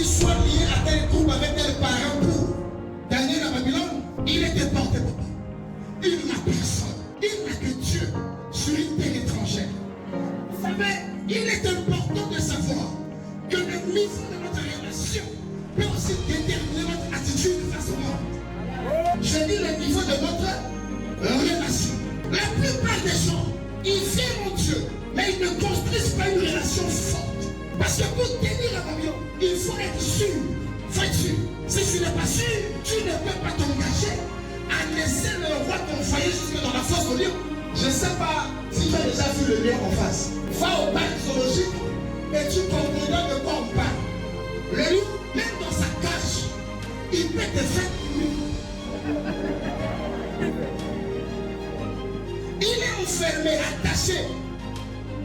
qu'il soit lié à tel groupe avec tel parent pour Daniel à Babylone, il était porté papa. Il n'a personne. Il n'a que Dieu sur une terre étrangère. Vous savez, il est important de savoir que le niveau de notre relation peut aussi déterminer notre attitude face au monde. Je dis le niveau de notre relation. La plupart des gens, ils viennent en Dieu, mais ils ne construisent pas une relation forte. Parce que pour tenir la Babylone, il faut être sûr. Faut être sûr. Si tu n'es pas sûr, tu ne peux pas t'engager à laisser le roi t'envoyer jusque dans la fosse au lion. Je ne sais pas si tu as déjà vu le lion en face. Va au parc zoologique et tu comprendras de quoi on parle. Le lion, même dans sa cage, il peut te faire il est enfermé, attaché.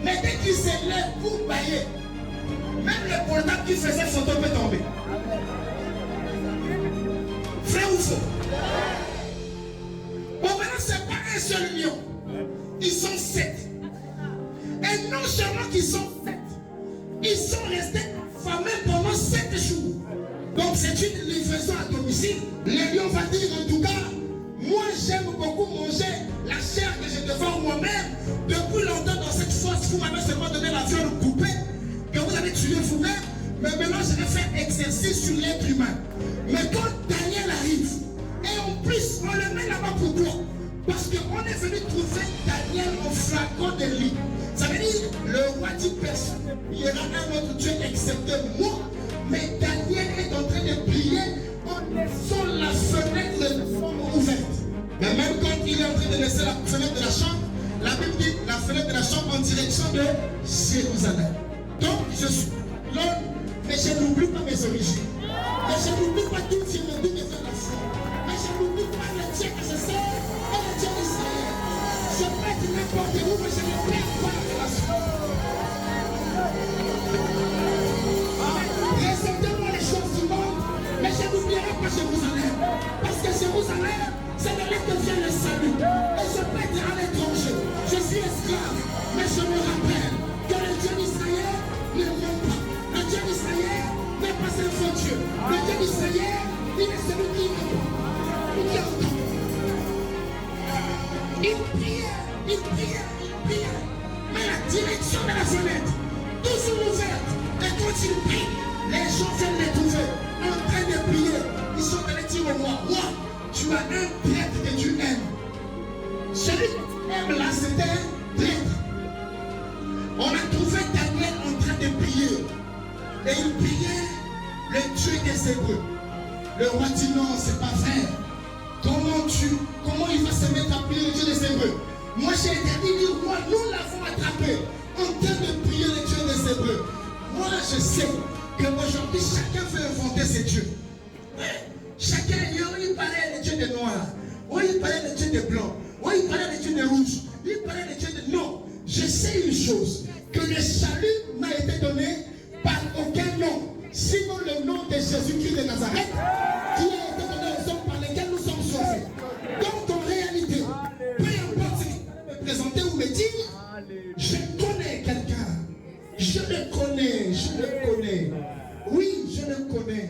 Mais dès qu'il s'élève pour bailler, même le portable qui faisait photo peut tomber. Vrai ou faux? Bon, maintenant, ce n'est pas un seul lion. Ils sont 7. Et non seulement qu'ils sont 7, ils sont restés affamés pendant 7 jours. Donc, c'est une livraison à domicile. Le lion va dire en tout cas, moi j'aime beaucoup manger la chair que je dévore moi-même. Depuis longtemps dans cette fosse, vous m'avez seulement donné la viande coupée, que vous avez tué vous-même. Mais maintenant je vais faire exercice sur l'être humain. Mais quand Daniel arrive, et en plus on le met là-bas pourquoi? Parce qu'on est venu trouver Daniel en flacon de lit. Ça veut dire, le roi dit personne. Il y aura un autre Dieu excepté moi. Mais Daniel est en train de prier en laissant la fenêtre de chambre ouverte. Mais même quand il est en train de laisser la fenêtre de la chambre, la Bible dit la fenêtre de la chambre en direction de Jérusalem. Donc je suis l'homme, mais je n'oublie pas mes origines. Mais je n'oublie pas d'où vient mes relations. Mais je n'oublie pas le Dieu que je sais et le Dieu d'Israël. Je peux être n'importe où, mais je ne perds pas la relation. Présentez-moi les choses du monde, mais je n'oublierai pas Jérusalem. Parce que Jérusalem, c'est de là que vient le salut. Et je peux être à l'étranger. Je suis esclave, mais je me rappelle que le Dieu d'Israël ne ment pas. Le Dieu d'Israël n'est pas un faux Dieu. Le Dieu d'Israël, il est celui qui ne ment pas. Il priait. Mais la direction de la fenêtre, toujours ouverte. Et quand il prie, les gens viennent les trouver en train de prier. Ils sont allés dire au roi, roi, tu as un prêtre que tu aimes. Celui que tu aimes là, c'était un prêtre. On a trouvé Daniel en train de prier. Et il priait le Dieu des Hébreux. Le roi dit non, c'est pas vrai. Comment il va se mettre à prier le Dieu des Hébreux? Moi j'ai interdit de dire, moi nous l'avons attrapé en train de prier le Dieu des Hébreux. Moi je sais qu'aujourd'hui chacun veut inventer ses dieux. Chacun, il parlait des dieux des noirs, ou il parlait des dieux des blancs, ou il parlait des dieux des rouges, il parlait des dieux des... Non, je sais une chose, que le salut n'a été donné par aucun nom, sinon le nom de Jésus-Christ de Nazareth, qui a été donné aux hommes par lesquels nous sommes sauvés. Donc en réalité, peu importe ce qui va me présenter ou me dire, je connais quelqu'un, je le connais, oui, je le connais.